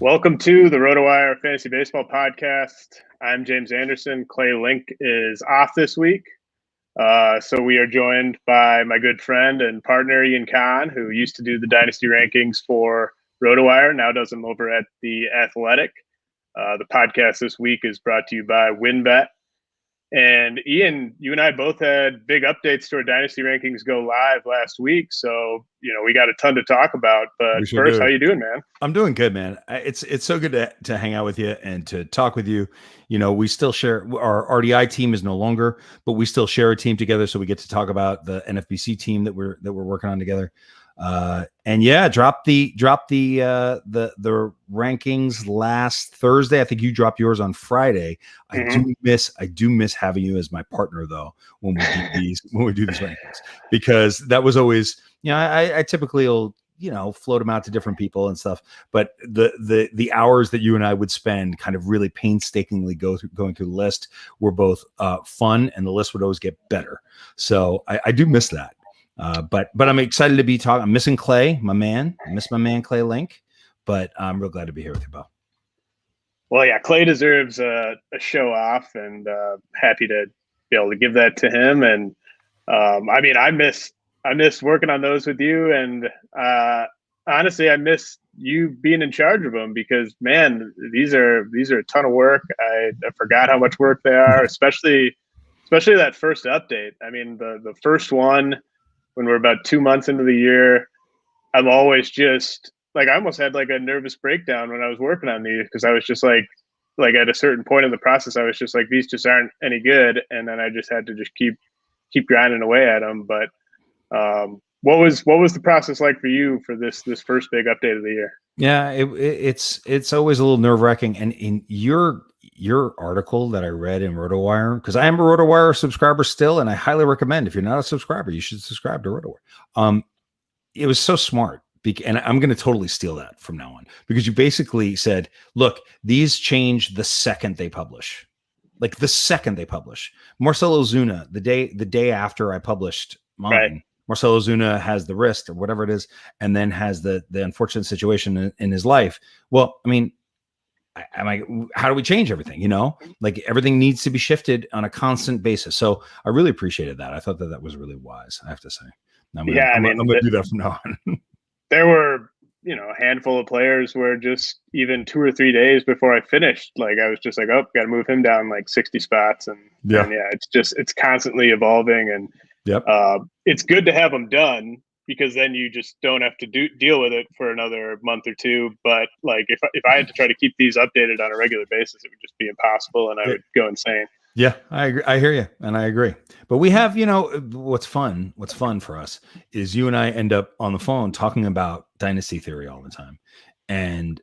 Welcome to the RotoWire Fantasy Baseball Podcast. I'm James Anderson. Clay Link is off this week. So we are joined by my good friend and partner, Ian Kahn, who used to do the Dynasty rankings for RotoWire, now does them over at The Athletic. The podcast this week is brought to you by WinBet. And Ian, you and I both had big updates to our Dynasty rankings go live last week. So, we got a ton to talk about. But first, how you doing, man? I'm doing good, man. It's so good to hang out with you and to talk with you. We still share, our RDI team is no longer, but we still share a team together. So we get to talk about the NFBC team that we're working on together. And yeah, drop the rankings last Thursday. I think you dropped yours on Friday. Mm-hmm. I do miss having you as my partner though when we do these rankings, because that was always, I typically will float them out to different people and stuff, but the hours that you and I would spend kind of really painstakingly going through the list were both fun, and the list would always get better. So I do miss that. But I'm excited to be talking. I'm missing Clay, my man. I miss my man Clay Link, but I'm real glad to be here with you, Bo. Well, yeah, Clay deserves a show off, and happy to be able to give that to him. And I miss working on those with you, and honestly, I miss you being in charge of them, because man, these are a ton of work. I forgot how much work they are, especially that first update. I mean, the first one, when we're about 2 months into the year, I'm always just like, I almost had like a nervous breakdown when I was working on these, because I was just like at a certain point in the process, I was just like, these just aren't any good. And then I just had to just keep grinding away at them. But what was the process like for you for this first big update of the year? Yeah, it's always a little nerve-wracking. And in your article that I read in RotoWire, because I am a RotoWire subscriber still, and I highly recommend, if you're not a subscriber, you should subscribe to RotoWire. It was so smart, and I'm going to totally steal that from now on, because you basically said, look, these change the second they publish. Like the second they publish. Marcell Ozuna, the day after I published mine, right. Marcell Ozuna has the wrist or whatever it is, and then has the unfortunate situation in his life. Well, I mean, I'm like, how do we change everything? Like everything needs to be shifted on a constant basis. So I really appreciated that. I thought that was really wise, I have to say. I'm going to do that from now on. There were, a handful of players where just even 2 or 3 days before I finished, like I was just like, oh, got to move him down like 60 spots. And yeah, it's constantly evolving. And yep. It's good to have them done, because then you just don't have to deal with it for another month or two. But like if I had to try to keep these updated on a regular basis, it would just be impossible, and I would go insane. Yeah, I agree. I hear you, and I agree. But we have, what's fun for us is you and I end up on the phone talking about dynasty theory all the time, and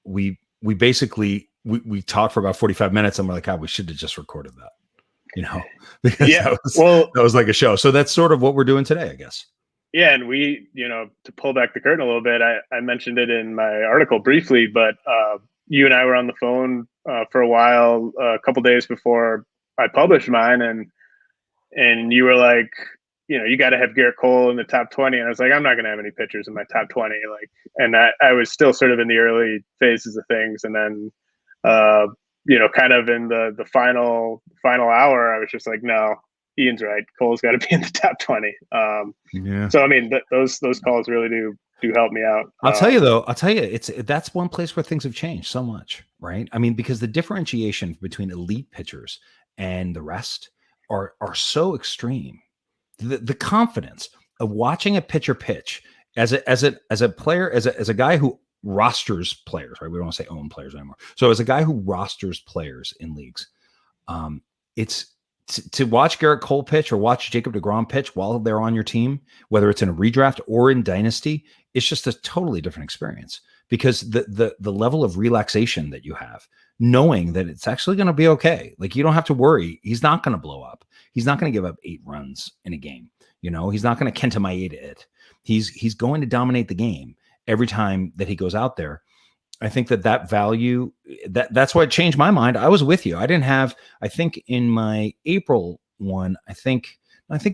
we basically we talk for about 45 minutes, and we're like, God, we should have just recorded that, because that was like a show. So that's sort of what we're doing today, I guess. Yeah, and we, to pull back the curtain a little bit, I mentioned it in my article briefly, but you and I were on the phone for a while, a couple days before I published mine, and you were like, you got to have Garrett Cole in the top 20, and I was like, I'm not going to have any pitchers in my top 20, and I was still sort of in the early phases of things, and then kind of in the final hour, I was just like, no, Ian's right. Cole's got to be in the top 20. Yeah. So I mean, those calls really do help me out. I'll tell you, that's one place where things have changed so much, right? I mean, because the differentiation between elite pitchers and the rest are so extreme. The confidence of watching a pitcher pitch as a player, as a guy who rosters players, right? We don't want to say own players anymore. So as a guy who rosters players in leagues, it's to watch Garrett Cole pitch or watch Jacob Degrom pitch while they're on your team, whether it's in a redraft or in Dynasty, it's just a totally different experience, because the level of relaxation that you have, knowing that it's actually going to be okay. Like, you don't have to worry. He's not going to blow up. He's not going to give up 8 runs in a game. He's not going to Kenta Maeda it. He's going to dominate the game every time that he goes out there. I think that value, that's why it changed my mind. I was with you. I didn't have, I think in my April one, I think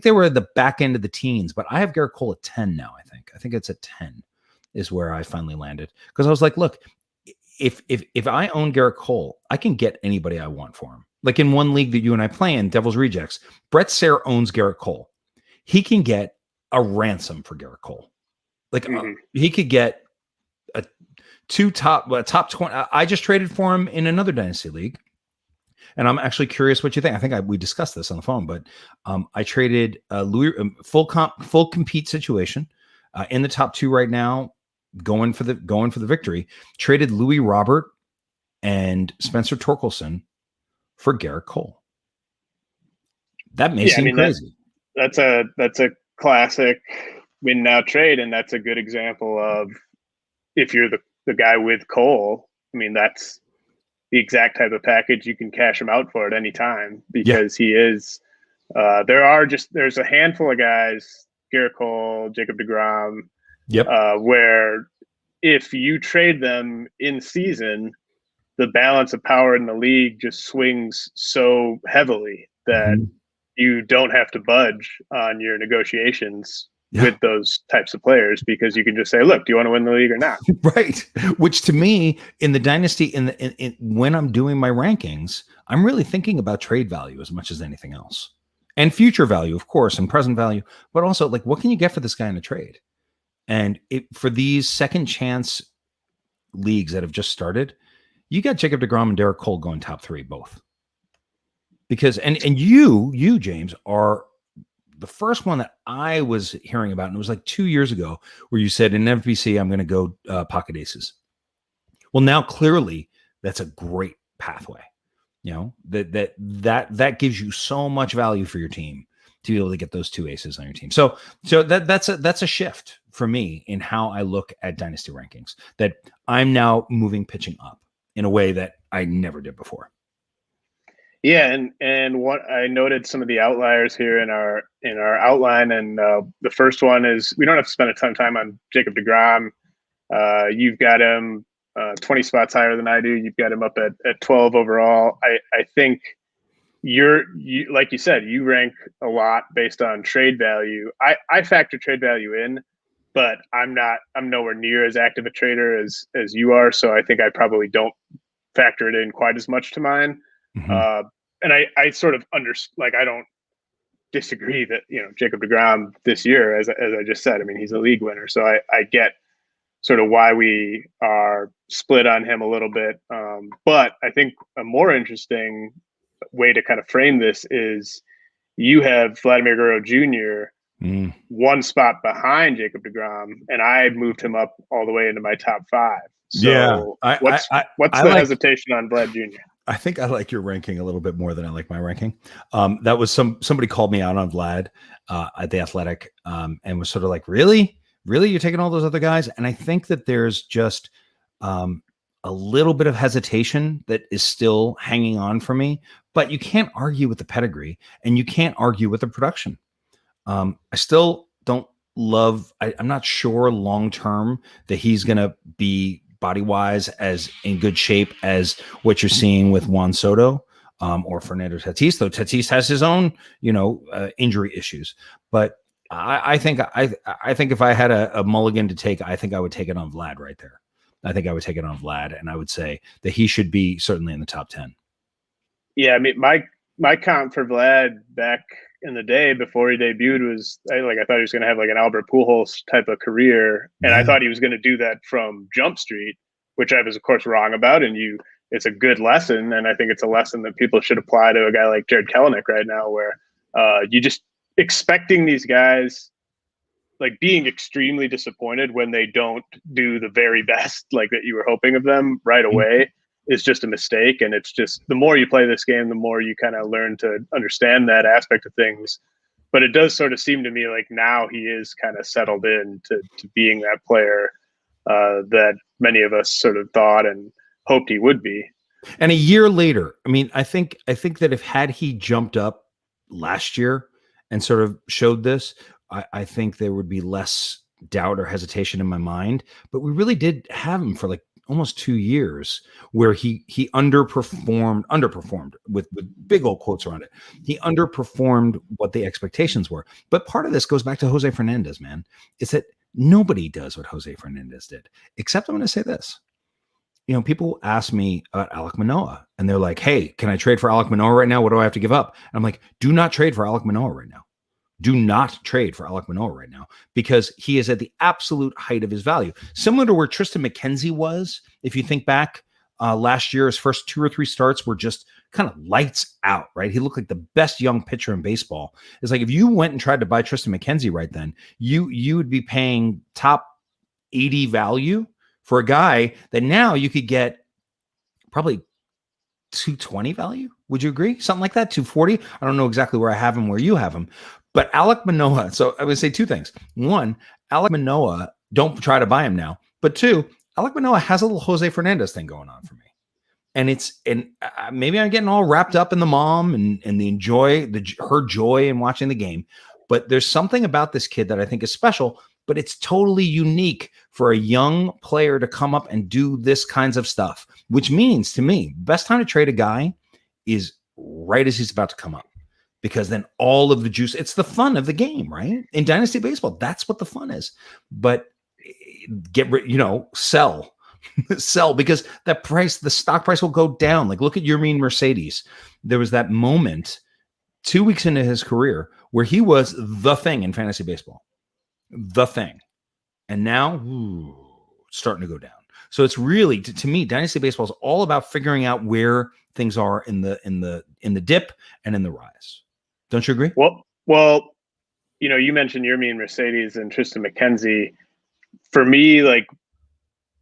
they were at the back end of the teens, but I have Garrett Cole at 10 now. I think it's at 10 is where I finally landed, because I was like, look, if I own Garrett Cole, I can get anybody I want for him. Like in one league that you and I play in, Devil's Rejects, Brett Sayre owns Garrett Cole. He can get a ransom for Garrett Cole. Like he could get a top 20. I just traded for him in another Dynasty league. And I'm actually curious what you think. I think we discussed this on the phone, but I traded Louis full compete situation in the top 2 right now, going for the victory. Traded Louis Robert and Spencer Torkelson for Garrett Cole. That may seem crazy. That's a classic win now trade, and that's a good example of if you're the guy with Cole. I mean, that's the exact type of package you can cash him out for at any time, because he is. There's a handful of guys, Garrett Cole, Jacob Degrom, where if you trade them in season, the balance of power in the league just swings so heavily that you don't have to budge on your negotiations with those types of players, because you can just say, look, do you want to win the league or not? Right. Which to me in the Dynasty, when I'm doing my rankings, I'm really thinking about trade value as much as anything else, and future value, of course, and present value, but also like, what can you get for this guy in a trade? And for these second chance leagues that have just started, you got Jacob Degrom and Garrett Cole going top 3 both. Because and you James are the first one that I was hearing about, and it was like 2 years ago, where you said in FBC I'm going to go pocket aces. Well, now clearly that's a great pathway. You know, that gives you so much value for your team to be able to get those 2 aces on your team. So that's a shift for me in how I look at Dynasty rankings, that I'm now moving pitching up in a way that I never did before. Yeah, and what I noted some of the outliers here in our outline, and the first one is we don't have to spend a ton of time on Jacob Degrom. You've got him 20 spots higher than I do. You've got him up at 12 overall. I think you like you said, you rank a lot based on trade value. I factor trade value in, but I'm nowhere near as active a trader as you are. So I think I probably don't factor it in quite as much to mine. And I sort of I don't disagree that, Jacob Degrom this year, as I just said, I mean, he's a league winner. So I get sort of why we are split on him a little bit. But I think a more interesting way to kind of frame this is you have Vladimir Guerrero Jr. 1 spot behind Jacob Degrom, and I moved him up all the way into my top 5. So what's the hesitation on Vlad Jr.? I think I like your ranking a little bit more than I like my ranking. That was somebody called me out on Vlad at The Athletic, and was sort of like, really? You're taking all those other guys? And I think that there's just a little bit of hesitation that is still hanging on for me, but you can't argue with the pedigree and you can't argue with the production. I still don't love, I'm not sure long-term that he's going to be body-wise as in good shape as what you're seeing with Juan Soto or Fernando Tatis, though Tatis has his own, injury issues. But I think if I had a mulligan to take, I think I would take it on Vlad right there. I think I would take it on Vlad, and I would say that he should be certainly in the top 10. Yeah, I mean, my comp for Vlad back in the day before he debuted was I thought he was going to have like an Albert Pujols type of career, and I thought he was going to do that from Jump Street, which I was of course wrong about. And it's a good lesson, and I think it's a lesson that people should apply to a guy like Jared Kelenic right now, where you just expecting these guys, like being extremely disappointed when they don't do the very best like that you were hoping of them right away is just a mistake. And it's just, the more you play this game, the more you kind of learn to understand that aspect of things. But it does sort of seem to me like now he is kind of settled in to being that player that many of us sort of thought and hoped he would be. And a year later, I mean, I think that had he jumped up last year and sort of showed this, I think there would be less doubt or hesitation in my mind. But we really did have him for like almost 2 years where he underperformed with big old quotes around it. He underperformed what the expectations were. But part of this goes back to Jose Fernandez, man. It's that nobody does what Jose Fernandez did, except I'm going to say this. people ask me about Alec Manoa and they're like, hey, can I trade for Alec Manoa right now? What do I have to give up? And I'm like, do not trade for Alec Manoa right now. Do not trade for Alec Manoa right now because he is at the absolute height of his value. Similar to where Tristan McKenzie was, if you think back last year, his first 2 or 3 starts were just kind of lights out, right? He looked like the best young pitcher in baseball. It's like if you went and tried to buy Tristan McKenzie right then, you would be paying top 80 value for a guy that now you could get probably 220 value. Would you agree? Something like that, 240. I don't know exactly where I have him, where you have him, but Alec Manoa. So I would say 2 things. 1, Alec Manoa, don't try to buy him now. But 2, Alec Manoa has a little Jose Fernandez thing going on for me. And maybe I'm getting all wrapped up in the mom and her joy in watching the game. But there's something about this kid that I think is special, but it's totally unique for a young player to come up and do this kinds of stuff, which means to me, best time to trade a guy is right as he's about to come up, because then all of the juice, it's the fun of the game, right? In Dynasty baseball, that's what the fun is. But sell, because that price, the stock price will go down. Like look at Yermin Mercedes. There was that moment 2 weeks into his career where he was the thing in fantasy baseball. The thing. And now it's starting to go down. So it's really, to me, Dynasty baseball is all about figuring out where things are in the dip and in the rise. Don't you agree? Well, you mentioned Yermin Mercedes and Tristan McKenzie. For me, like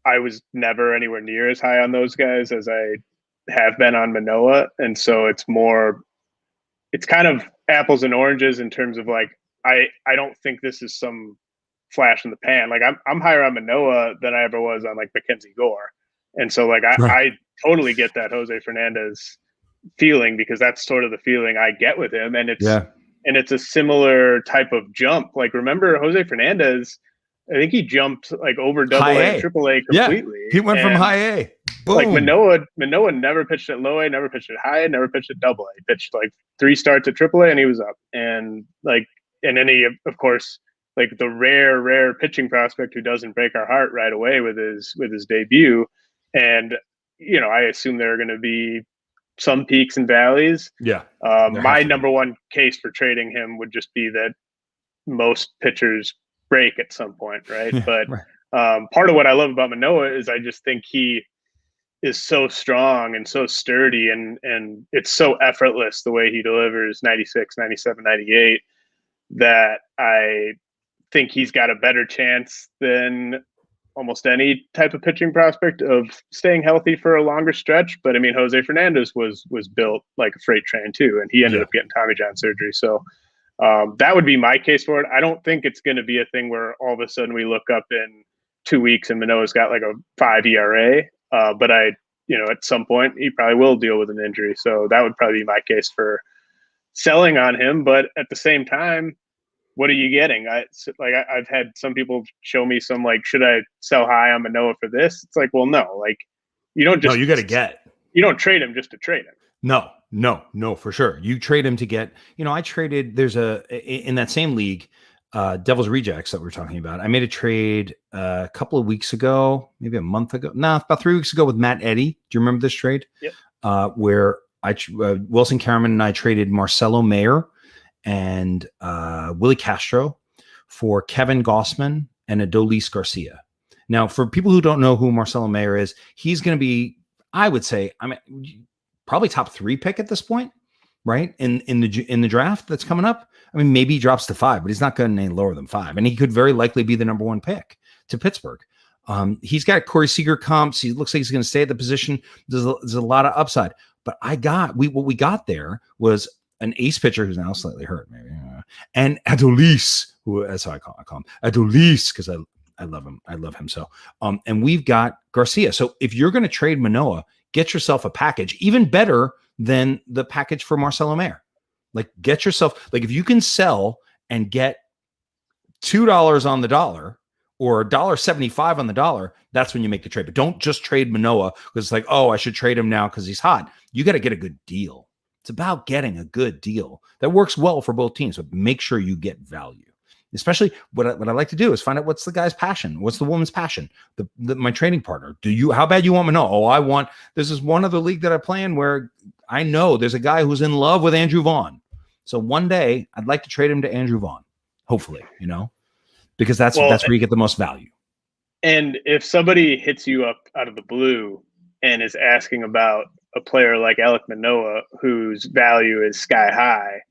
I was never anywhere near as high on those guys as I have been on Manoa. And so it's kind of apples and oranges in terms of like, I don't think this is some flash in the pan. Like I'm higher on Manoa than I ever was on like Mackenzie Gore. And so like I totally get that Jose Fernandez feeling, because that's sort of the feeling I get with him. And it's a similar type of jump. Like remember Jose Fernandez, I think he jumped like over double A and triple A completely. Yeah, he went from high A. Boom. Like Manoa never pitched at low A, never pitched at high A, never pitched at double A. He pitched like 3 starts at triple A and he was up. And then he, of course, like the rare pitching prospect who doesn't break our heart right away with his debut. And, I assume there are going to be some peaks and valleys. Yeah. My number one case for trading him would just be that most pitchers break at some point, right? Yeah, but part of what I love about Manoa is I just think he is so strong and so sturdy, and it's so effortless the way he delivers 96, 97, 98, that I think he's got a better chance than almost any type of pitching prospect of staying healthy for a longer stretch. But I mean, Jose Fernandez was built like a freight train too, and he ended up getting Tommy John surgery. So that would be my case for it. I don't think it's going to be a thing where all of a sudden we look up in 2 weeks and Manoa's got like a 5 ERA. But at some point he probably will deal with an injury. So that would probably be my case for selling on him. But at the same time, what are you getting? I've had some people show me some like, should I sell high on Manoa for this? It's like, well, no, like you don't just, no, you got to get, you don't trade him just to trade him. No, for sure. You trade him to get, I traded, in that same league, Devil's Rejects that we're talking about. I made a trade a couple of weeks ago, maybe a month ago. No, about 3 weeks ago with Matt Eddy. Do you remember this trade? Yep. Where Wilson Caraman and I traded Marcelo Mayer and Willie Castro for Kevin Gossman and Adolis Garcia. Now, for people who don't know who Marcelo Mayer is, he's going to be, I would say, probably top 3 pick at this point, right? In the draft that's coming up. I mean, maybe he drops to 5, but he's not going any lower than 5. And he could very likely be the number 1 pick to Pittsburgh. He's got Corey Seager comps. He looks like he's going to stay at the position. There's a lot of upside. But what we got there was an ace pitcher who's now slightly hurt, maybe, and Adolis, who that's how I call him, Adolis, because I love him. I love him so. And we've got Garcia. So if you're going to trade Manoa, get yourself a package even better than the package for Marcelo Mayer. Like get yourself, like if you can sell and get $2 on the dollar or $1.75 on the dollar, that's when you make the trade. But don't just trade Manoa because it's like, oh, I should trade him now because he's hot. You got to get a good deal. It's about getting a good deal that works well for both teams, but make sure you get value. Especially what I like to do is find out what's the guy's passion, what's the woman's passion, my trading partner. How bad you want Manoa? Oh, this is one other league that I play in where I know there's a guy who's in love with Andrew Vaughn. So one day I'd like to trade him to Andrew Vaughn, hopefully, because that's where you get the most value. And if somebody hits you up out of the blue and is asking about a player like Alec Manoa, whose value is sky high,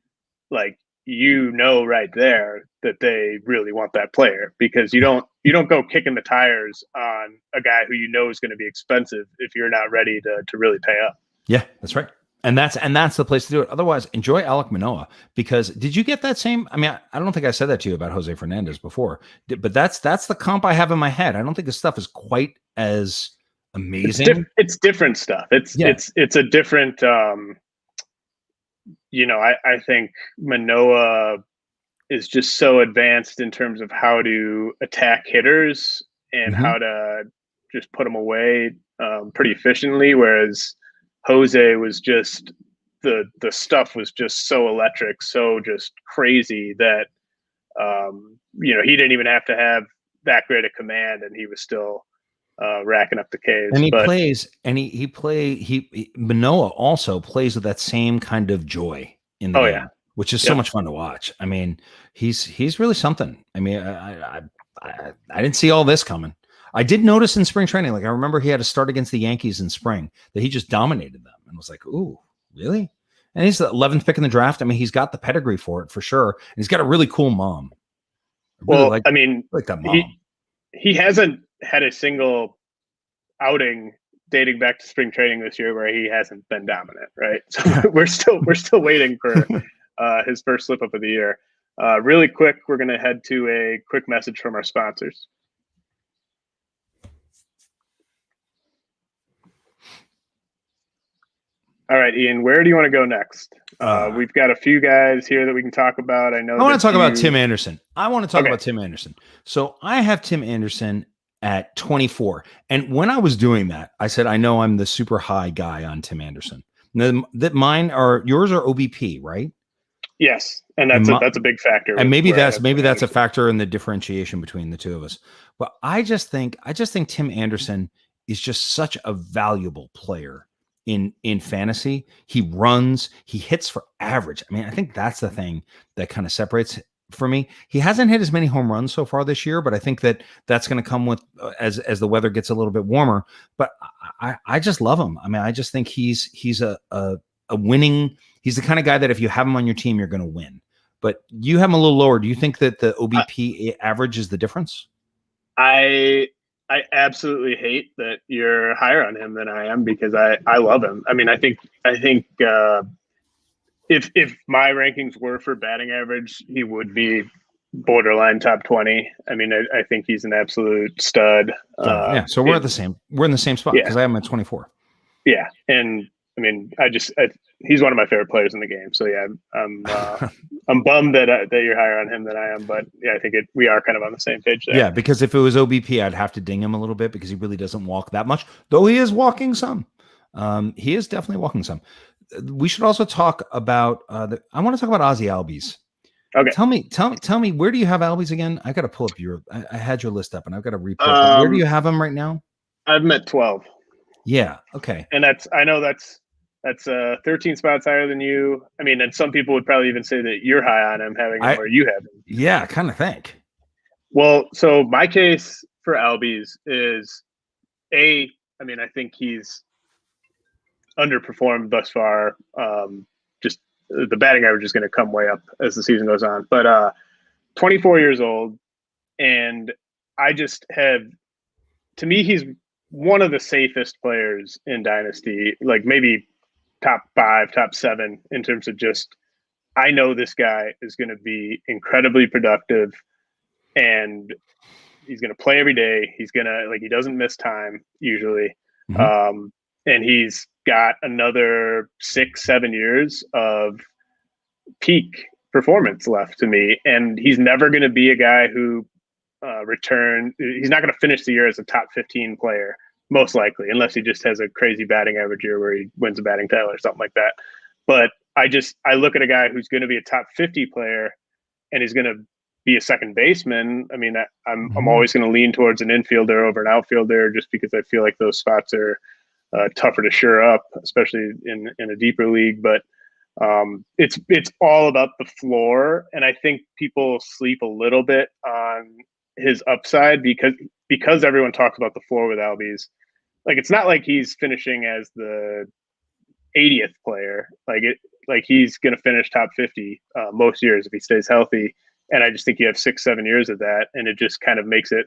like, right there that they really want that player, because you don't go kicking the tires on a guy who is going to be expensive if you're not ready to really pay up. Yeah, that's right. And that's the place to do it. Otherwise, enjoy Alec Manoa, because did you get that same? I mean, I don't think I said that to you about Jose Fernandez before, but that's the comp I have in my head. I don't think this stuff is quite as amazing. It's different stuff. It's a different. I think Manoa is just so advanced in terms of how to attack hitters and how to just put them away pretty efficiently, whereas Jose was just the stuff was just so electric, so just crazy that he didn't even have to have that great a command, and he was still racking up the Ks. Manoa also plays with that same kind of joy in the game, which is so much fun to watch. I mean, he's really something. I mean, I didn't see all this coming. I did notice in spring training, like I remember he had a start against the Yankees in spring that he just dominated them, and was like, "Ooh, really?" And he's the 11th pick in the draft. I mean, he's got the pedigree for it for sure, and he's got a really cool mom. Like that mom. He hasn't had a single outing dating back to spring training this year where he hasn't been dominant, right? So we're still waiting for his first slip up of the year. Really quick, we're going to head to a quick message from our sponsors. All right, Ian, where do you want to go next? We've got a few guys here that we can talk about. I want to talk about Tim Anderson. About Tim Anderson. So I have Tim Anderson at 24. And when I was doing that, I said, I know I'm the super high guy on Tim Anderson. Now, yours are OBP, right? Yes. And that's a big factor. And maybe that's a factor in the differentiation between the two of us. But I just think Tim Anderson is just such a valuable player in fantasy. He runs, he hits for average. I mean, I think that's the thing that kind of separates for me. He hasn't hit as many home runs so far this year, but I think that's going to come with as the weather gets a little bit warmer. But I just love him. I mean, I just think he's a winning. He's the kind of guy that if you have him on your team, you're going to win. But you have him a little lower. Do you think that the OBP average is the difference? I absolutely hate that you're higher on him than I am, because I love him. I mean, I think if my rankings were for batting average, he would be borderline top 20. I mean, I think he's an absolute stud. So we're in the same spot, because I have him at 24. Yeah. And I mean, he's one of my favorite players in the game. So yeah, I'm bummed that you're higher on him than I am, but yeah, I think we are kind of on the same page there. Yeah, because if it was OBP, I'd have to ding him a little bit, because he really doesn't walk that much, though he is walking some. He is definitely walking some. We should also talk about I want to talk about Ozzie Albies. Okay. Tell me, where do you have Albies again? I got to pull up I had your list up, and I've got to repull. Where do you have him right now? I'm at 12. Yeah. Okay. And I know that's 13 spots higher than you. I mean, and some people would probably even say that you're high on him, having him where you have him. Yeah, I kind of think. Well, so my case for Albies is I think he's underperformed thus far. Just the batting average is going to come way up as the season goes on. But 24 years old, and to me, he's one of the safest players in Dynasty, like maybe top 5, top 7 in terms of just, I know this guy is going to be incredibly productive, and he's going to play every day. He's going to, he doesn't miss time usually. Mm-hmm. And he's got another 6-7 years of peak performance left to me. And he's never going to be a guy who he's not going to finish the year as a top 15 player, most likely, unless he just has a crazy batting average year where he wins a batting title or something like that. But I look at a guy who's going to be a top 50 player, and he's going to be a second baseman, I mean, I'm Mhm. always going to lean towards an infielder over an outfielder just because I feel like those spots are tougher to shore up, especially in a deeper league. But it's all about the floor, and I think people sleep a little bit on his upside because everyone talks about the floor with Albies. Like it's not like he's finishing as the 80th player. Like he's going to finish top 50 most years if he stays healthy. And I just think you have 6-7 years of that, and it just kind of makes it.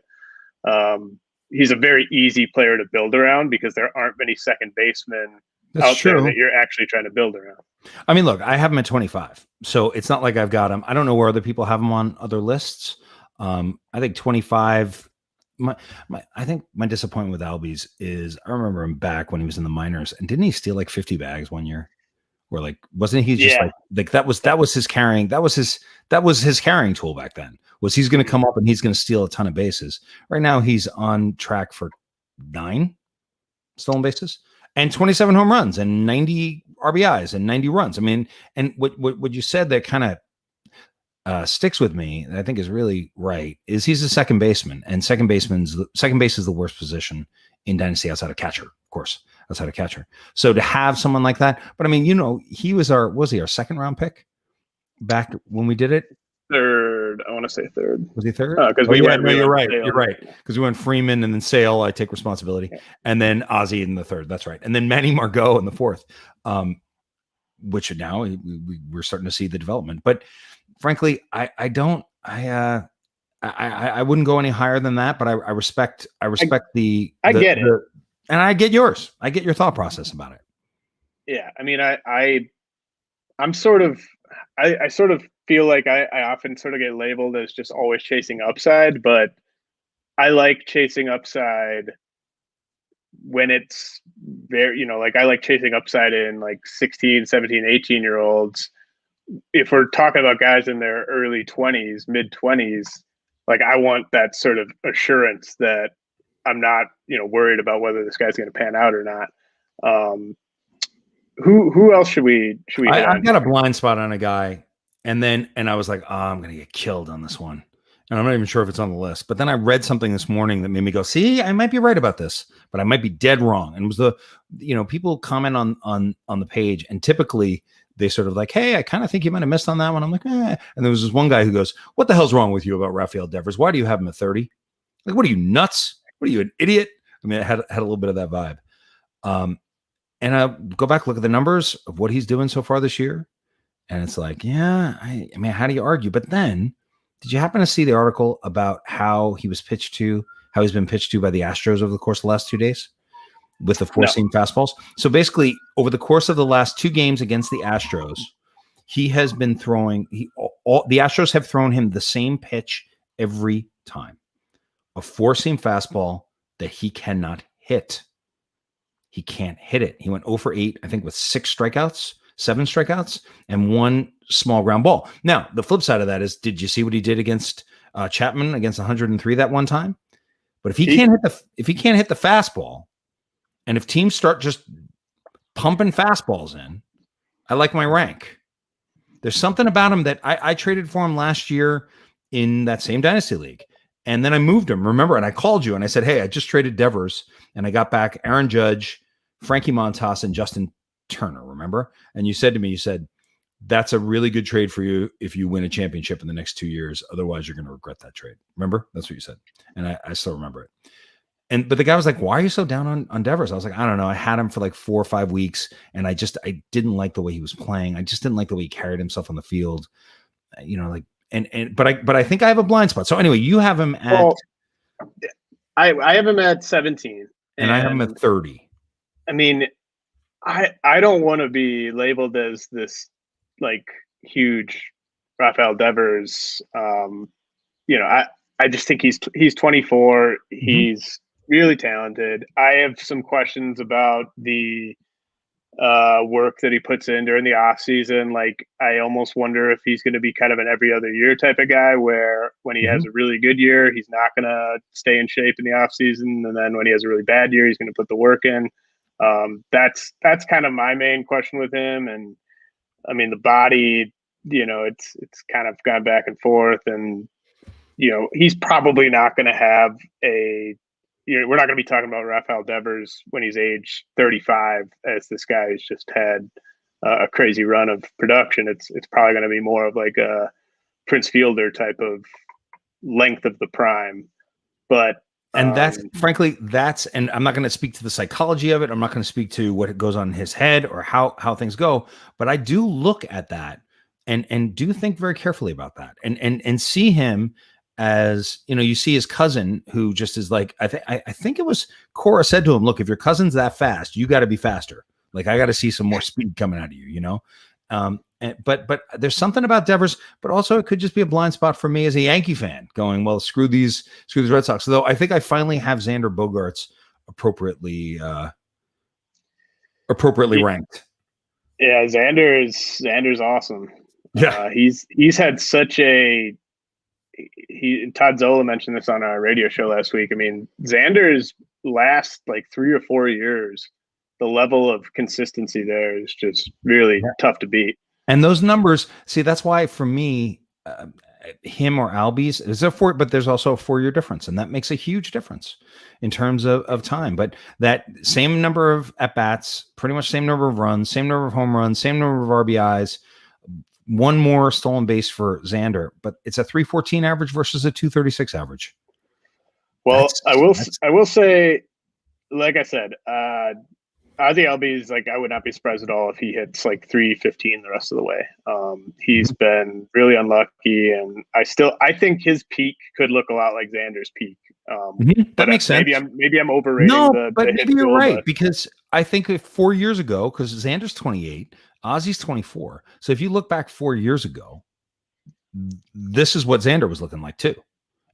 He's a very easy player to build around because there aren't many second basemen That's out there true. that you're actually trying to build around. I mean, look, I have him at 25, so it's not like I've got him. I don't know where other people have him on other lists. I think 25. I think my disappointment with Albies is I remember him back when he was in the minors, and didn't he steal like 50 bags one year? Or like, wasn't he just like that was his carrying carrying tool back then. Was he's going to come up and he's going to steal a ton of bases. Right now he's on track for 9 stolen bases and 27 home runs and 90 RBIs and 90 runs. I mean, and what you said that kind of sticks with me, and I think is really right, is he's a second baseman, and second base is the worst position in Dynasty outside of catcher, of course, outside of catcher. So to have someone like that, but I mean, he was our second round pick back when we did it? Third, I want to say third. Was he third? You're right. You're right. Because we went Freeman and then Sale. I take responsibility, and then Ozzie in the third. That's right. And then Manny Margot in the fourth. Which now we're starting to see the development. But frankly, I wouldn't go any higher than that. But I respect the. I get it, and I get yours. I get your thought process about it. Yeah, I mean, I'm sort of. I sort of feel like I often sort of get labeled as just always chasing upside, but I like chasing upside when it's very, like I like chasing upside in like 16, 17, 18-year-olds. If we're talking about guys in their early 20s, mid 20s, like I want that sort of assurance that I'm not, worried about whether this guy's going to pan out or not. Who else should we hit on? I've got a blind spot on a guy, and I was like, oh, I'm gonna get killed on this one, and I'm not even sure if it's on the list. But then I read something this morning that made me go, see, I might be right about this, but I might be dead wrong. And it was people comment on the page, and typically they sort of like, hey, I kind of think you might have missed on that one. I'm like, eh. And there was this one guy who goes, what the hell's wrong with you about Rafael Devers? Why do you have him at 30? Like, what are you, nuts? What are you, an idiot? I mean, it had a little bit of that vibe. And I go back, look at the numbers of what he's doing so far this year. And it's like, yeah, I mean, how do you argue? But then did you happen to see the article about how he's been pitched to by the Astros over the course of the last 2 days with the four-seam fastballs? So basically over the course of the last 2 games against the Astros, he has been throwing, the Astros have thrown him the same pitch every time, a four-seam fastball that he cannot hit. He can't hit it. He went 0 for 8, I think, with 7 strikeouts, and 1 small ground ball. Now, the flip side of that is, did you see what he did against Chapman against 103 that one time? But if he can't hit the fastball, and if teams start just pumping fastballs in, I like my rank. There's something about him that I traded for him last year in that same Dynasty League. And then I moved him, remember? And I called you and I said, hey, I just traded Devers, and I got back Aaron Judge, Frankie Montas, and Justin Turner, remember? And you said to me, that's a really good trade for you if you win a championship in the next 2 years. Otherwise, you're going to regret that trade. Remember? That's what you said. And I still remember it. But the guy was like, why are you so down on Devers? I was like, I don't know. I had him for like 4 or 5 weeks, and I didn't like the way he was playing. I just didn't like the way he carried himself on the field. But I think I have a blind spot. So anyway, you have him at I have him at 17. And I have him at 30. I mean, I don't want to be labeled as this like huge Rafael Devers. I just think he's 24. He's really talented. I have some questions about the work that he puts in during the off season. Like, I almost wonder if he's going to be kind of an every other year type of guy, where when he has a really good year, he's not going to stay in shape in the off season, and then when he has a really bad year, he's going to put the work in. That's kind of my main question with him. And I mean, the body, it's kind of gone back and forth, and he's probably not going to have we're not going to be talking about Rafael Devers when he's age 35, as this guy has just had a crazy run of production. It's probably going to be more of like a Prince Fielder type of length of the prime. But and that's frankly, and I'm not going to speak to the psychology of it. I'm not going to speak to what goes on in his head or how things go, but I do look at that and do think very carefully about that and see him as, you see his cousin who just is like, I think it was Cora said to him, look, if your cousin's that fast, you got to be faster. Like, I got to see some more speed coming out of you, but there's something about Devers, but also it could just be a blind spot for me as a Yankee fan going, well, screw these Red Sox. Though I think I finally have Xander Bogaerts appropriately ranked. Yeah. Xander's awesome. Yeah. He's had such Todd Zola mentioned this on our radio show last week. I mean, Xander's last like 3 or 4 years, the level of consistency there is just really tough to beat. And those numbers, see, that's why for me, him or Albies is but there's also a 4-year difference, and that makes a huge difference in terms of time. But that same number of at bats, pretty much same number of runs, same number of home runs, same number of RBIs, one more stolen base for Xander, but it's a 314 average versus a 236 average. Well, I will say, like I said, Ozzie Albies, like, I would not be surprised at all if he hits like 315 the rest of the way. He's been really unlucky, and I think his peak could look a lot like Xander's peak. That makes sense. Maybe I'm overrating but maybe you're right, but because I think 4 years ago, because Xander's 28, Ozzie's 24. So if you look back 4 years ago, this is what Xander was looking like too.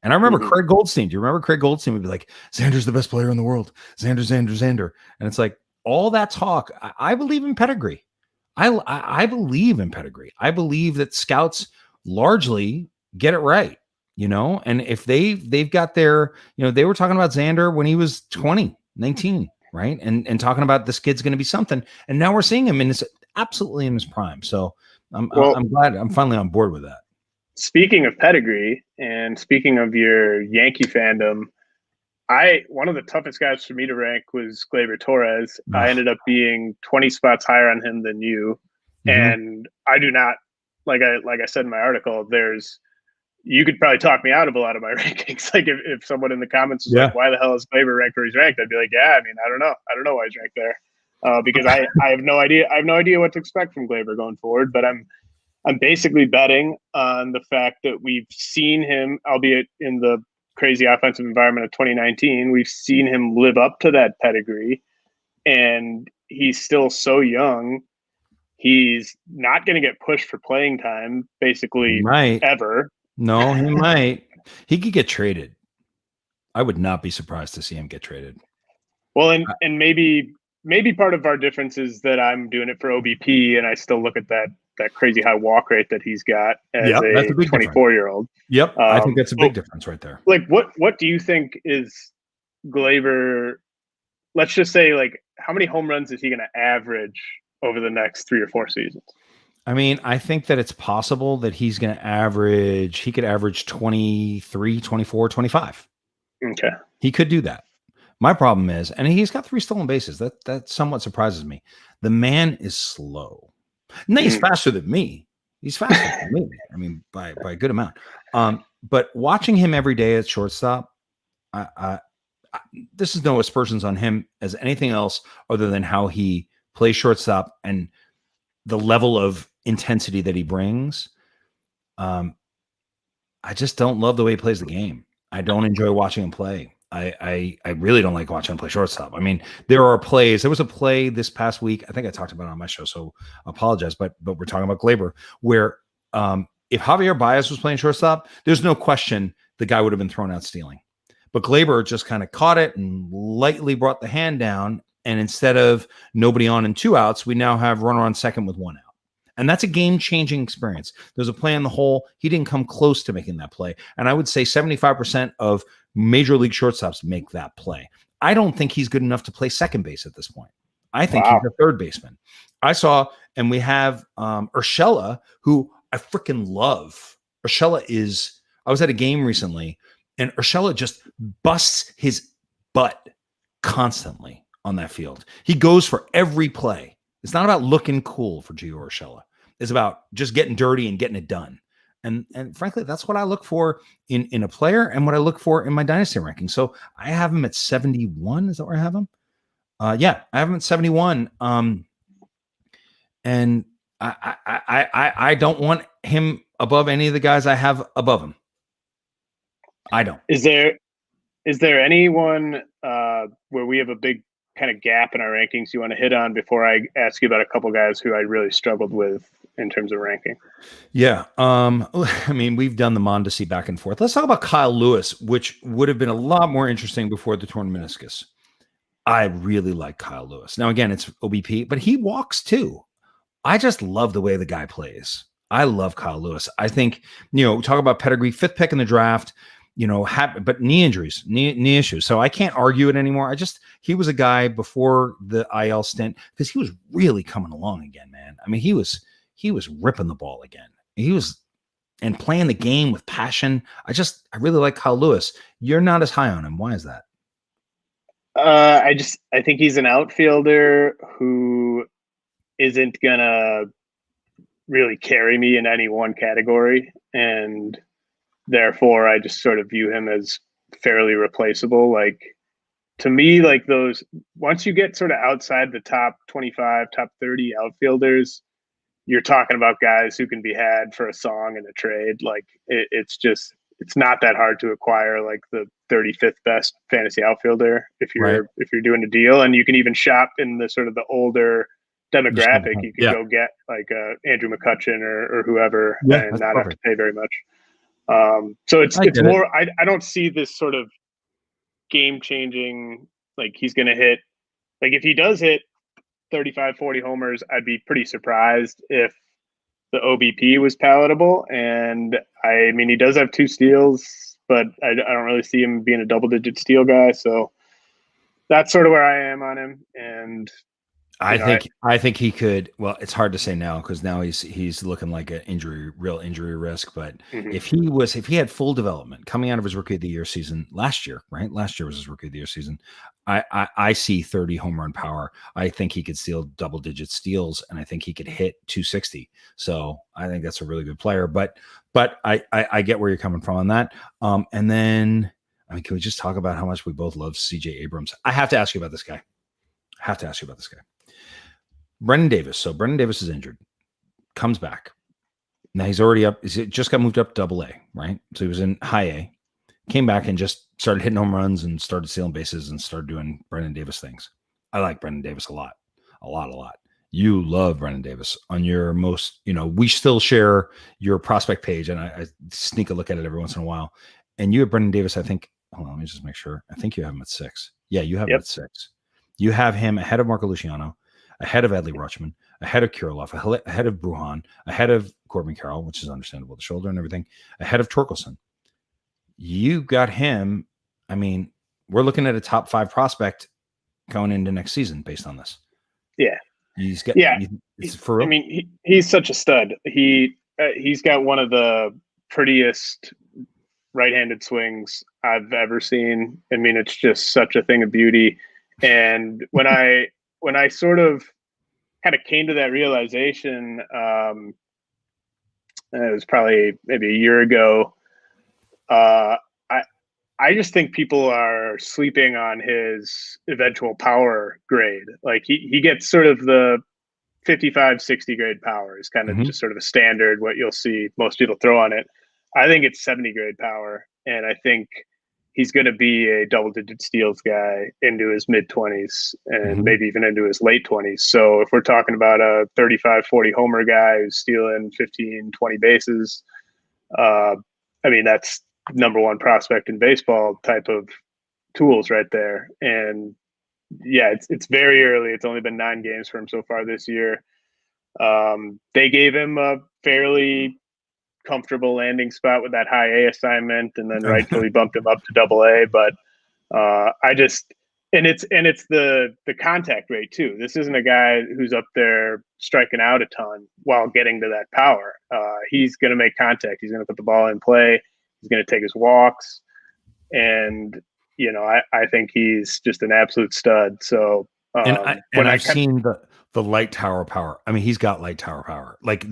And I remember Craig Goldstein. Do you remember Craig Goldstein would be like, Xander's the best player in the world. Xander. And it's like, all that talk, I believe in pedigree. I believe in pedigree. I believe that scouts largely get it right, and if they've got their, they were talking about Xander when he was 19, right? And talking about this kid's going to be something. And now we're seeing him absolutely in his prime. So I'm glad I'm finally on board with that. Speaking of pedigree and speaking of your Yankee fandom, one of the toughest guys for me to rank was Gleyber Torres. I ended up being 20 spots higher on him than you. And I do not, like I said in my article, you could probably talk me out of a lot of my rankings. Like if someone in the comments was like, why the hell is Gleyber ranked where he's ranked? I'd be like, I don't know. I don't know why he's ranked there. Because I have no idea. I have no idea what to expect from Gleyber going forward, but I'm basically betting on the fact that we've seen him, albeit in the crazy offensive environment of 2019, we've seen him live up to that pedigree, and he's still so young. He's not going to get pushed for playing time basically ever. No, he might. He could get traded. I would not be surprised to see him get traded. Well, and maybe part of our difference is that I'm doing it for OBP, and I still look at that crazy high walk rate that he's got as a 24-year-old. Yep, I think that's a big difference right there. Like, what do you think is Gleyber? Let's just say, like, how many home runs is he going to average over the next 3 or 4 seasons? I mean, I think that it's possible that he could average 23, 24, 25. Okay. He could do that. My problem is, and he's got 3 stolen bases. That somewhat surprises me. The man is slow. No, he's faster than me. He's faster than me. I mean, by a good amount. But watching him every day at shortstop, this is no aspersions on him as anything else other than how he plays shortstop and the level of intensity that he brings. I just don't love the way he plays the game. I don't enjoy watching him play. I really don't like watching him play shortstop. I mean, there was a play this past week. I think I talked about it on my show, so I apologize, but we're talking about Gleyber, where if Javier Baez was playing shortstop, there's no question the guy would have been thrown out stealing. But Gleyber just kind of caught it and lightly brought the hand down. And instead of nobody on and 2 outs, we now have runner on second with 1 out. And that's a game-changing experience. There's a play in the hole. He didn't come close to making that play. And I would say 75% of major league shortstops make that play. I don't think he's good enough to play second base at this point. I think he's a third baseman. And we have Urshela, who I freaking love. Urshela is I was at a game recently, and Urshela just busts his butt constantly on that field. He goes for every play. It's not about looking cool for Gio Urshela. It's about just getting dirty and getting it done. And frankly, that's what I look for in a player and what I look for in my dynasty ranking. So I have him at 71. Is that where I have him? Yeah, I have him at 71. And I don't want him above any of the guys I have above him. I don't. Is there anyone where we have a big kind of gap in our rankings you want to hit on before I ask you about a couple guys who I really struggled with in terms of ranking? Yeah. I mean, we've done the Mondesi back and forth. Let's talk about Kyle Lewis, which would have been a lot more interesting before the torn meniscus. I really like Kyle Lewis. Now, again, it's OBP, but he walks too. I just love the way the guy plays. I love Kyle Lewis. I think, talk about pedigree, 5th pick in the draft, but knee injuries, knee issues. So I can't argue it anymore. He was a guy before the IL stint because he was really coming along again, man. I mean, he was ripping the ball again. And playing the game with passion. I really like Kyle Lewis. You're not as high on him. Why is that? I think he's an outfielder who isn't gonna really carry me in any one category, and therefore I just sort of view him as fairly replaceable. Like, to me, like, those, once you get sort of outside the top 25, top 30 outfielders, you're talking about guys who can be had for a song and a trade. Like, it's not that hard to acquire like the 35th best fantasy outfielder if you're doing a deal, and you can even shop in the sort of the older demographic. You could go get like Andrew McCutchen or whoever, and not have to pay very much. So it's more. I don't see this sort of game changing. Like, he's going to hit. Like, if he does hit 35, 40 homers, I'd be pretty surprised if the OBP was palatable. And I mean, he does have 2 steals, but I don't really see him being a double-digit steal guy. So that's sort of where I am on him. And I think he could. Well, it's hard to say now because now he's looking like a real injury risk. But if he had full development coming out of his Rookie of the Year season last year, right? Last year was his Rookie of the Year season. I see 30 home run power. I think he could steal double-digit steals, and I think he could hit 260. So I think that's a really good player. But I get where you're coming from on that. And then, I mean, can we just talk about how much we both love CJ Abrams? I have to ask you about this guy. Brendan Davis. So Brendan Davis is injured, comes back. Now he's already up. He just got moved up to AA, right? So he was in high A, came back and just started hitting home runs and started stealing bases and started doing Brendan Davis things. I like Brendan Davis a lot. You love Brendan Davis. On your most, we still share your prospect page, and I sneak a look at it every once in a while. And you have Brendan Davis, I think. Hold on, let me just make sure. I think you have him at 6. Yeah, you have him at 6. You have him ahead of Marco Luciano, ahead of Adley Rutschman, ahead of Kirilloff, ahead of Bruhan, ahead of Corbin Carroll, which is understandable, the shoulder and everything, ahead of Torkelson. You got him. I mean, we're looking at a top 5 prospect going into next season based on this. Yeah. It's for real. I mean, he's such a stud. He's got one of the prettiest right-handed swings I've ever seen. I mean, it's just such a thing of beauty. And when I sort of kind of came to that realization, it was probably maybe a year ago. I just think people are sleeping on his eventual power grade. Like, he gets sort of the 55, 60 grade power is kind of just sort of a standard, what you'll see most people throw on it. I think it's 70 grade power. And I think he's going to be a double-digit steals guy into his mid-20s and maybe even into his late 20s. So if we're talking about a 35, 40 homer guy who's stealing 15, 20 bases, I mean, that's number 1 prospect in baseball type of tools right there. And yeah, it's very early. It's only been 9 games for him so far this year. They gave him a fairly comfortable landing spot with that high A assignment, and then rightfully bumped him up to AA. But it's the contact rate too. This isn't a guy who's up there striking out a ton while getting to that power. He's going to make contact. He's going to put the ball in play. He's going to take his walks. And, I think he's just an absolute stud. So, I've seen the light tower power. I mean, he's got light tower power. Like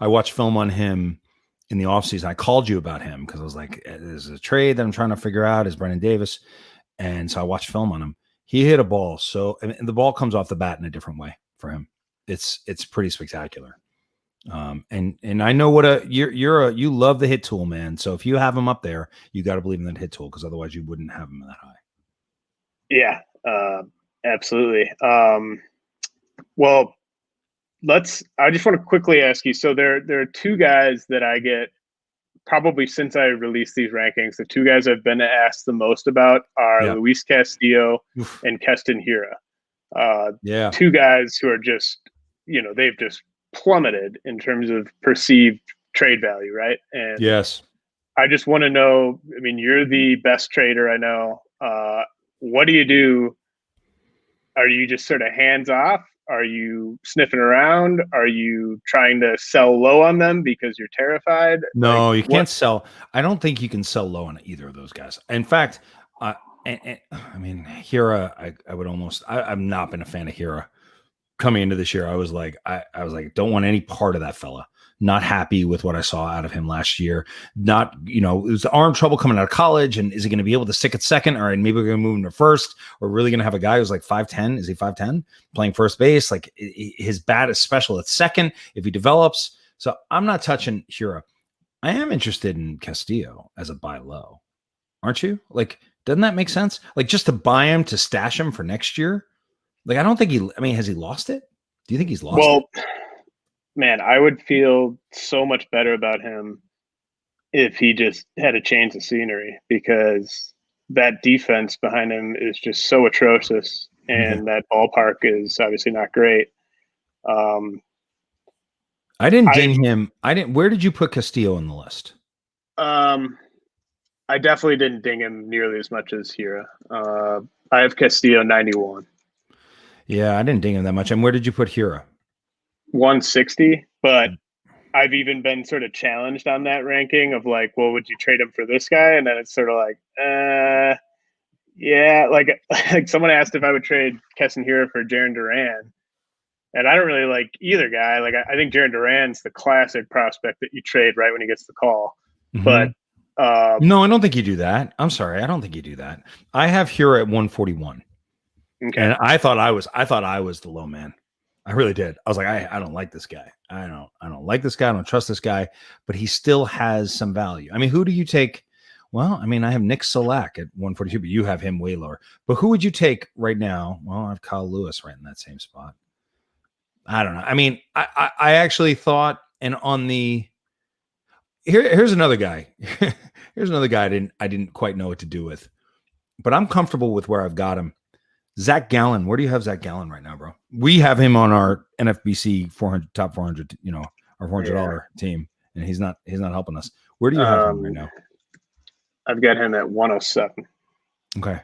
I watched film on him in the offseason. I called you about him because I was like, there's a trade that I'm trying to figure out. Is Brendan Davis. And so I watched film on him. He hit a ball. And the ball comes off the bat in a different way for him. It's pretty spectacular. And I know you love the hit tool, man. So if you have him up there, you got to believe in that hit tool, because otherwise you wouldn't have him that high. Yeah, absolutely. Well, I just want to quickly ask you. So there are two guys that I get probably since I released these rankings. The two guys I've been asked the most about are Luis Castillo and Keston Hiura. Two guys who are just, they've just plummeted in terms of perceived trade value, right? And yes, I just want to know, I mean, you're the best trader I know. What do you do? Are you just sort of hands off? Are you sniffing around? Are you trying to sell low on them because you're terrified? No, you can't sell. I don't think you can sell low on either of those guys. In fact, I mean, Hiura, I would almost, I've not been a fan of Hiura. Coming into this year, I was like, don't want any part of that fella. Not happy with what I saw out of him last year. Not, it was arm trouble coming out of college. And is he going to be able to stick at second? All right, maybe we're going to move him to first. We're really going to have a guy who's like 5'10". Is he 5'10"? Playing first base. Like his bat is special at second if he develops. So I'm not touching Hiura. I am interested in Castillo as a buy low. Aren't you? Like, doesn't that make sense? Like, just to buy him, to stash him for next year? Like, I don't think has he lost it? Do you think he's lost it? Well, man, I would feel so much better about him if he just had a change of scenery, because that defense behind him is just so atrocious, and that ballpark is obviously not great. I didn't ding him. Where did you put Castillo on the list? I definitely didn't ding him nearly as much as Hiura. I have Castillo 91. Yeah, I didn't ding him that much. And where did you put Hiura? 160, but I've even been sort of challenged on that ranking of like, well, would you trade him for this guy? And then it's sort of like, yeah, like someone asked if I would trade Keston Hiura for Jarren Duran, and I don't really like either guy. Like, I think Jarren Duran's the classic prospect that you trade right when he gets the call. But no, I don't think you do that. I'm sorry, I don't think you do that. I have Hiura at 141. Okay. And I thought I was the low man. I really did. I was like, I don't like this guy. I don't like this guy. I don't trust this guy, but he still has some value. I mean, who do you take? Well, I mean, I have Nick Solak at 142, but you have him way lower. But who would you take right now? Well, I have Kyle Lewis right in that same spot. I don't know. I mean, I actually thought, and on the here's another guy. Here's another guy I didn't quite know what to do with, but I'm comfortable with where I've got him. Zach Gallen, where do you have Zach Gallen right now, bro? We have him on our NFBC 400 top 400, our $400 team, and he's not helping us. Where do you have him right now? I've got him at 107. Okay,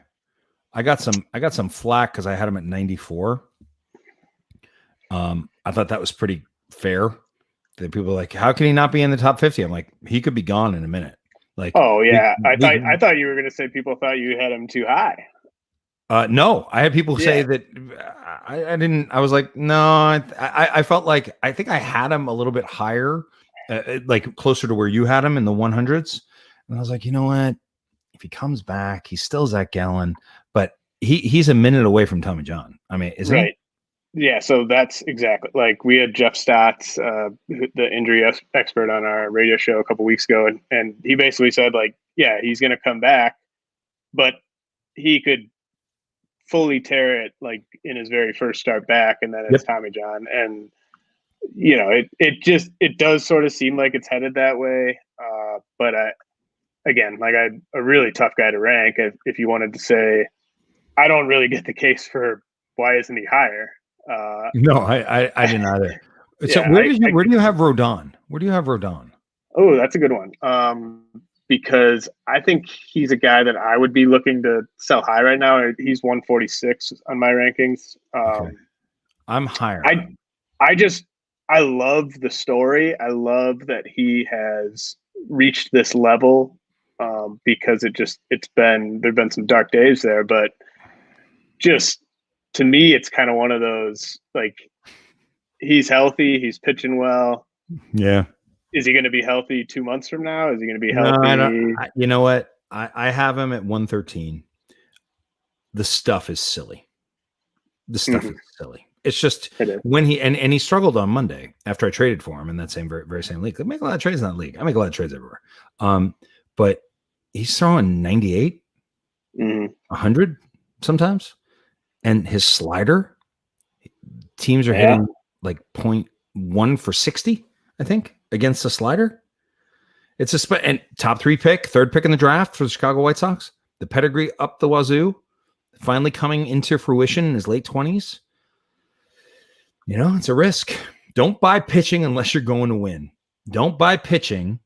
I got some flack because I had him at 94. I thought that was pretty fair. That people were like, how can he not be in the top 50? I'm like, he could be gone in a minute. Like, oh yeah, I thought you were going to say people thought you had him too high. No, I had people say that I didn't. I was like, no, I felt like I think I had him a little bit higher, like closer to where you had him in the 100s. And I was like, you know what? If he comes back, he's still Zach Gallen, but he's a minute away from Tommy John. I mean, isn't he? Yeah, so that's exactly like we had Jeff Stotts, the injury expert, on our radio show a couple weeks ago, and he basically said, like, yeah, he's going to come back, but he could fully tear it like in his very first start back, and then it's Tommy John, and it does sort of seem like it's headed that way. But I'm a really tough guy to rank. If you wanted to say, I don't really get the case for why isn't he higher. No, I didn't either. So where do you have Rodon? Where do you have Rodon? Oh, that's a good one. Because I think he's a guy that I would be looking to sell high right now. He's 146 on my rankings. Okay. I'm higher. I love the story. I love that he has reached this level because there've been some dark days there, but just to me, it's kind of one of those, like, he's healthy, he's pitching well. Yeah. Is he going to be healthy 2 months from now? Is he going to be No, healthy? I don't. You know what? I have him at 113. The stuff is silly. The stuff is silly. It's just when he struggled on Monday after I traded for him in that same very same league. I make a lot of trades in that league. I make a lot of trades everywhere. But he's throwing 98, 100 sometimes, and his slider, teams are hitting like 0.1 for 60, I think, against the slider. It's and top 3 pick, 3rd pick in the draft for the Chicago White Sox. The pedigree up the wazoo, finally coming into fruition in his late 20s. It's a risk. Don't buy pitching unless you're going to win. Don't buy pitching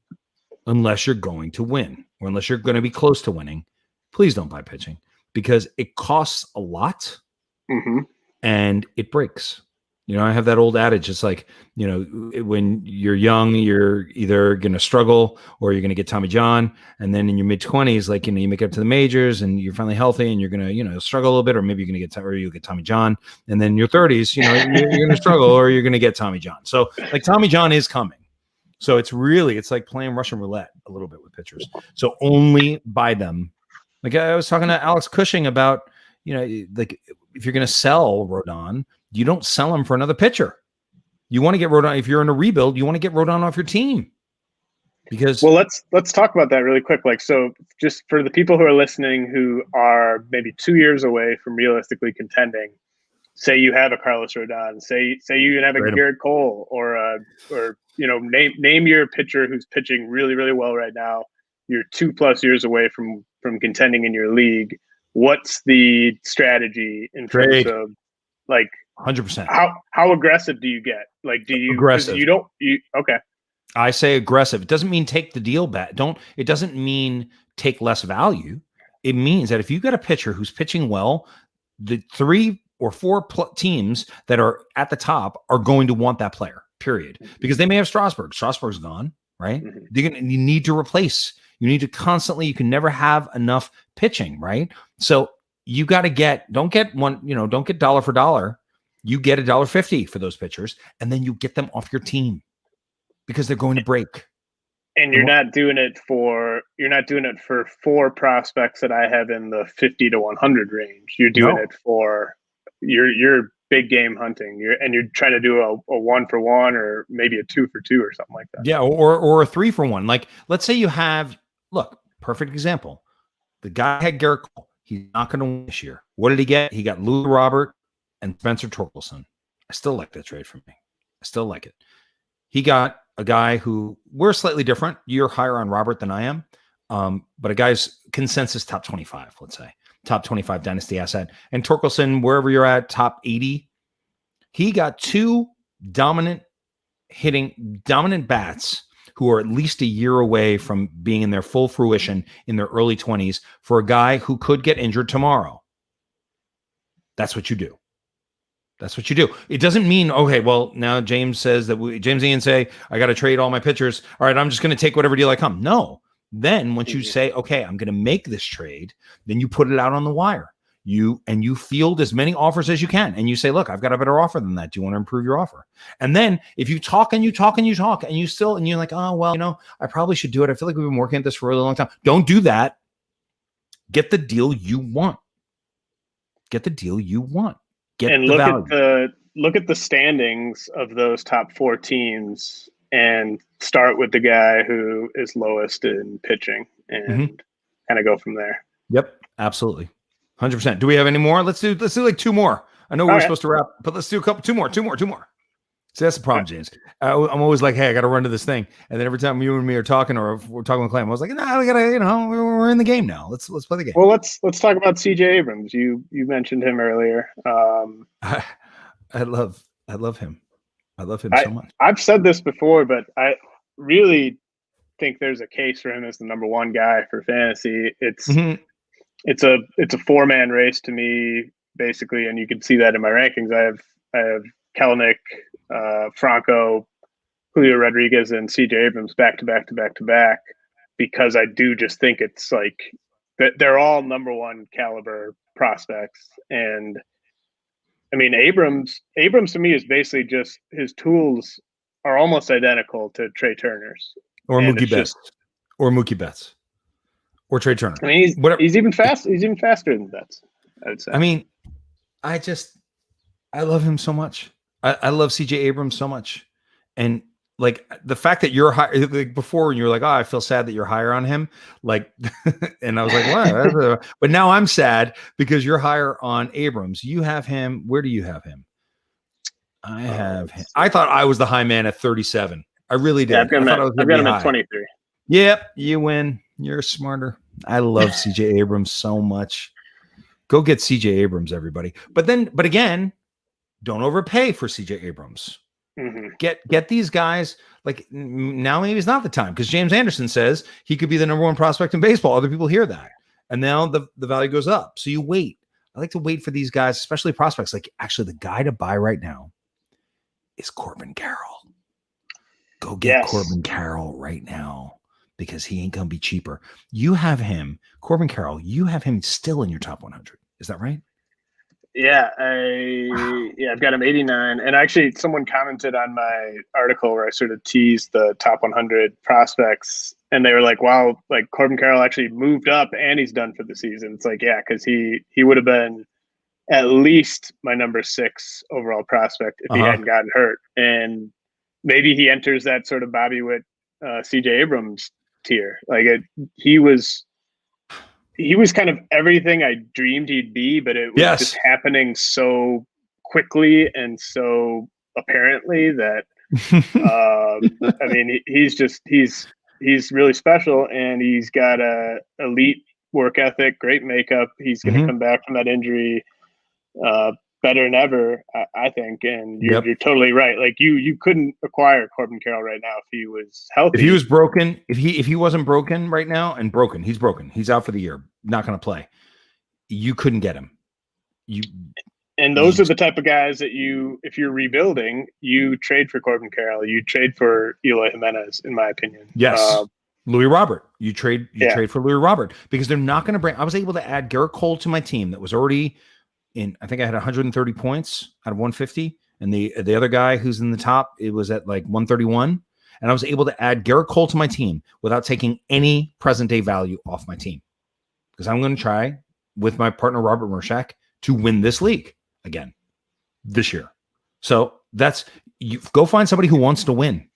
unless you're going to win, or unless you're going to be close to winning. Please don't buy pitching, because it costs a lot and it breaks. I have that old adage. It's like, when you're young, you're either going to struggle or you're going to get Tommy John. And then in your mid-20s, like, you make it up to the majors and you're finally healthy and you're going to, struggle a little bit, or maybe you're going to you'll get Tommy John. And then in your 30s, you're going to struggle or you're going to get Tommy John. So, like, Tommy John is coming. So it's like playing Russian roulette a little bit with pitchers. So only buy them. Like, I was talking to Alex Cushing about, like, if you're going to sell Rodon, you don't sell him for another pitcher. You want to get Rodon. If you're in a rebuild, you want to get Rodon off your team. Because, well, let's talk about that really quick. Like, so just for the people who are listening who are maybe 2 years away from realistically contending, say you have a Carlos Rodon, say you have a Garrett Cole, or name your pitcher who's pitching really, really well right now. You're 2+ years away from contending in your league. What's the strategy in terms of, like, 100%? How aggressive do you get? Like, do you aggressive? Okay. I say aggressive. It doesn't mean take the deal back. It doesn't mean take less value. It means that if you got a pitcher who's pitching well, the 3 or 4 teams that are at the top are going to want that player, period. Because they may have Strasburg. Strasburg's gone, right? You need to replace. You need to constantly, you can never have enough pitching, right? So you got to don't get dollar for dollar. You get $1.50 for those pitchers, and then you get them off your team because they're going to break. And you're not doing it for 4 prospects that I have in the 50 to 100 range. You're doing it for your big game hunting. You're trying to do a 1-for-1 or maybe a 2-for-2 or something like that. Yeah, or a 3-for-1. Like, let's say you have, perfect example. The guy had Garrett Cole. He's not going to win this year. What did he get? He got Lou Robert and Spencer Torkelson. I still like that trade for me. I still like it. He got a guy who, we're slightly different. You're higher on Robert than I am. But a guy's consensus top 25, let's say. Top 25 Dynasty asset. And Torkelson, wherever you're at, top 80. He got 2 dominant bats who are at least a year away from being in their full fruition in their early 20s for a guy who could get injured tomorrow. That's what you do. That's what you do. It doesn't mean, okay, well, now James and Ian say, I got to trade all my pitchers. All right, I'm just going to take whatever deal I come. No. Then once you say, okay, I'm going to make this trade, then you put it out on the wire. You field as many offers as you can. And you say, look, I've got a better offer than that. Do you want to improve your offer? And then if you talk and you talk and you talk and you're like, oh, well, I probably should do it. I feel like we've been working at this for a really long time. Don't do that. Get the deal you want. Get the deal you want. And look at the standings of those top 4 teams and start with the guy who is lowest in pitching and kind of go from there. Yep, absolutely. 100%. Do we have any more? Let's do like 2 more. I know we're supposed to wrap, but let's do a couple, 2 more. See, that's the problem, James. I'm always like, hey, I got to run to this thing. And then every time you and me are talking, or if we're talking with Clem, I was like, no, we got to, we're in the game now. Let's play the game. Well, let's talk about CJ Abrams. You mentioned him earlier. I love him. I love him so much. I've said this before, but I really think there's a case for him as the number 1 guy for fantasy. It's a 4-man race to me, basically, and you can see that in my rankings. I have Kelenic, Franco, Julio Rodriguez, and CJ Abrams back to back. because I do just think it's like that they're all number one caliber prospects. And I mean, Abrams to me is basically just his tools are almost identical to Trey Turner's. Or And Mookie Betts. Or Mookie Betts. Or Trey Turner. I mean, he's even fast. He's even faster than Betts, I would say. I mean, I love him so much. I love CJ Abrams so much. And like the fact that you're high, like before, and you're like, oh, I feel sad that you're higher on him. Like, and I was like, wow. But now I'm sad because you're higher on Abrams. You have him. Where do you have him? I have him. I thought I was the high man at 37. I really did. Yeah, I've got him at 23. Yep. You win. You're smarter. I love CJ Abrams so much. Go get CJ Abrams, everybody. But again, don't overpay for CJ Abrams. Mm-hmm. Get these guys. Like now, maybe it's not the time because James Anderson says he could be the number one prospect in baseball. Other people hear that, and now the value goes up. So you wait. I like to wait for these guys, especially prospects. Like actually, the guy to buy right now is Corbin Carroll. Go get Corbin Carroll right now because he ain't gonna be cheaper. You have him, Corbin Carroll. You have him still in your top 100. Is that right? Yeah, I've got him 89. And actually, someone commented on my article where I sort of teased the top 100 prospects, and they were like, "Wow, like Corbin Carroll actually moved up, and he's done for the season." It's like, yeah, because he would have been at least my number 6 overall prospect if he hadn't gotten hurt, and maybe he enters that sort of Bobby Witt, CJ Abrams tier. Like he was kind of everything I dreamed he'd be, but it was just happening so quickly and so apparently that I mean, he's really special, and he's got a elite work ethic, great makeup. He's going to come back from that injury better than ever, I think. And you're totally right. Like you couldn't acquire Corbin Carroll right now if he was healthy. If he was broken, if he wasn't broken right now, and he's broken. He's out for the year, not going to play. You couldn't get him. And those are the type of guys that if you're rebuilding, you trade for Corbin Carroll, you trade for Eloy Jimenez, in my opinion. Yes. Louis Robert. You trade for Louis Robert because they're not going to bring. I was able to add Garrett Cole to my team that was already in. I think I had 130 points out of 150, and the other guy who's in the top, it was at like 131, and I was able to add Garrett Cole to my team without taking any present day value off my team because I'm going to try with my partner Robert Mershak to win this league again this year. So that's you go find somebody who wants to win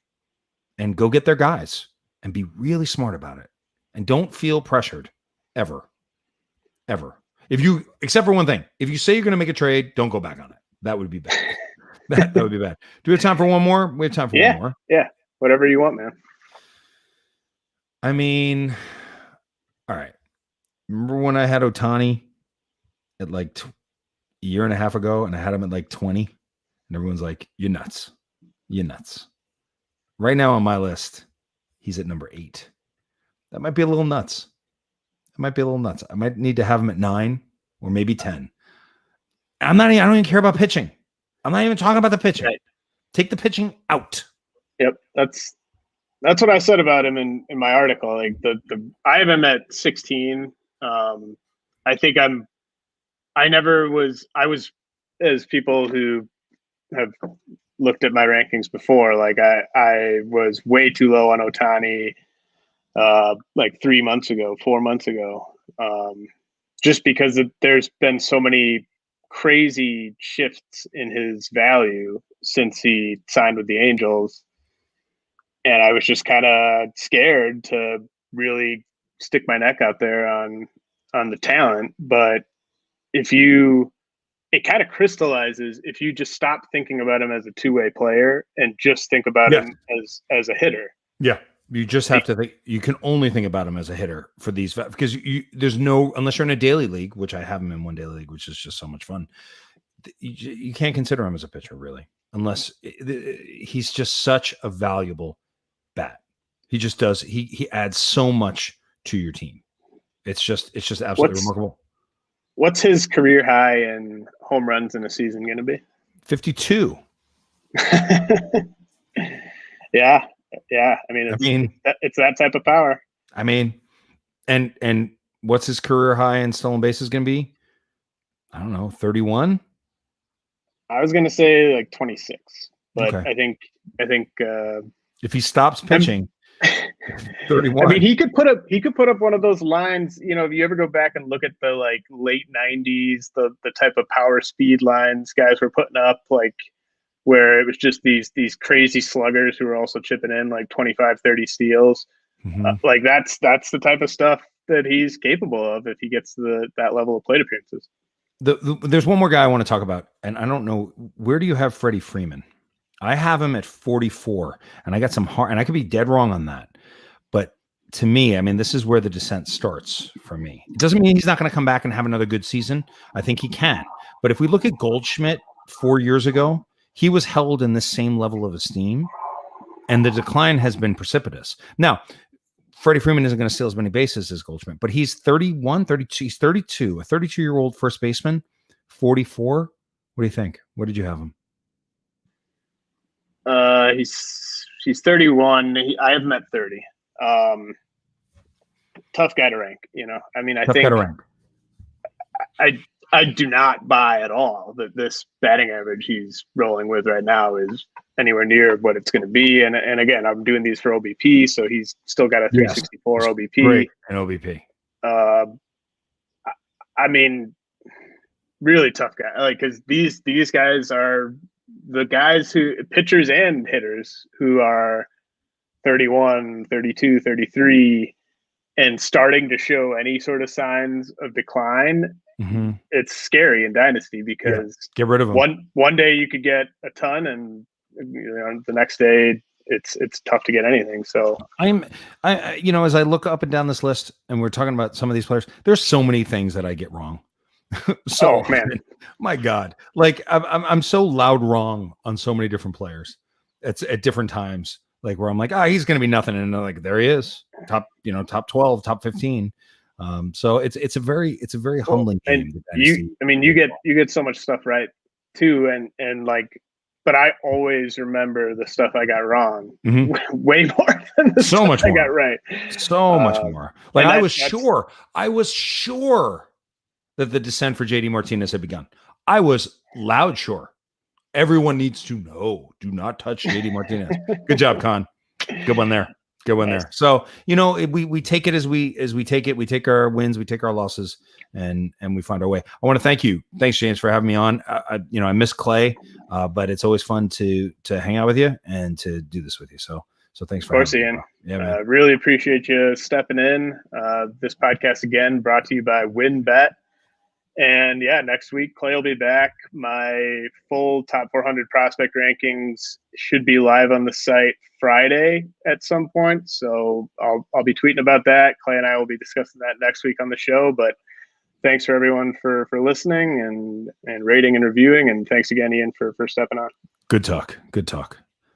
and go get their guys and be really smart about it. And don't feel pressured ever. Except for one thing, if you say you're going to make a trade, don't go back on it. That would be bad. that would be bad. Do we have time for one more? We have time for one more. Yeah. Whatever you want, man. I mean, all right. Remember when I had Ohtani at like a year and a half ago and I had him at like 20 and everyone's like, you're nuts. Right now on my list, he's at number 8. That might be a little nuts. I might need to have him at 9 or maybe 10. I don't even care about pitching. I'm not even talking about the pitching. Right. Take the pitching out. Yep. That's what I said about him in my article. Like I have him at 16. I think I was as people who have looked at my rankings before, like I was way too low on Ohtani like 4 months ago, just because there's been so many crazy shifts in his value since he signed with the Angels. And I was just kind of scared to really stick my neck out there on the talent. But it kind of crystallizes if you just stop thinking about him as a two-way player and just think about him as a hitter. Yeah. You just have to think, you can only think about him as a hitter for these, because there's no, unless you're in a daily league, which I have him in one daily league, which is just so much fun. You can't consider him as a pitcher really, unless he's just such a valuable bat. He just does. He adds so much to your team. It's just absolutely remarkable. What's his career high in home runs in a season going to be? 52. Yeah. I mean, it's that type of power. I mean, and what's his career high in stolen bases going to be? I don't know, 31. I was going to say like 26, but Okay. I think if he stops pitching, 31. I mean, he could put up one of those lines. You know, if you ever go back and look at the like late 90s, the type of power speed lines guys were putting up, like where it was just these crazy sluggers who were also chipping in like 25, 30 steals. Like that's the type of stuff that he's capable of if he gets that level of plate appearances. There's one more guy I want to talk about, and I don't know, where do you have Freddie Freeman? I have him at 44, and I got some hard, and I could be dead wrong on that. But to me, I mean, this is where the descent starts for me. It doesn't mean he's not going to come back and have another good season. I think he can. But if we look at Goldschmidt 4 years ago, he was held in the same level of esteem, and the decline has been precipitous. Now, Freddie Freeman isn't going to steal as many bases as Goldschmidt, but he's 31, 32. He's 32, a 32-year-old first baseman, 44. What do you think? What did you have him? He's 31. I have him at 30. Tough guy to rank, you know. I mean, I think I do not buy at all that this batting average he's rolling with right now is anywhere near what it's going to be. And again, I'm doing these for OBP, so he's still got a 364 OBP. Great, an OBP. I mean, really tough guy. Like, because these guys are the guys who pitchers and hitters who are 31, 32, 33 and starting to show any sort of signs of decline. Mm-hmm. It's scary in Dynasty because get rid of them. One day you could get a ton, and the next day it's tough to get anything. So I as I look up and down this list, and we're talking about some of these players, there's so many things that I get wrong. So man, my God, like I'm so loud wrong on so many different players. It's at different times, like where I'm like, he's going to be nothing, and like there he is, top 12, top 15. So it's a very humbling game. You get so much stuff right too, and like, but I always remember the stuff I got wrong way more than the so stuff much I more. got right. So much more. Like I was sure that the descent for JD Martinez had begun. I was loud sure. Everyone needs to know. Do not touch JD Martinez. Good job, Kahn. Good one there. Good one there. So, we take it as we take it. We take our wins, we take our losses, and we find our way. I want to thank you. Thanks, James, for having me on. I miss Clay, but it's always fun to hang out with you and to do this with you. So thanks for having me. Of course, Ian. Yeah, really appreciate you stepping in. This podcast again brought to you by WinBet. And next week, Clay will be back. My full top 400 prospect rankings should be live on the site Friday at some point. So I'll be tweeting about that. Clay and I will be discussing that next week on the show. But thanks for everyone for listening and rating and reviewing. And thanks again, Ian, for stepping on. Good talk.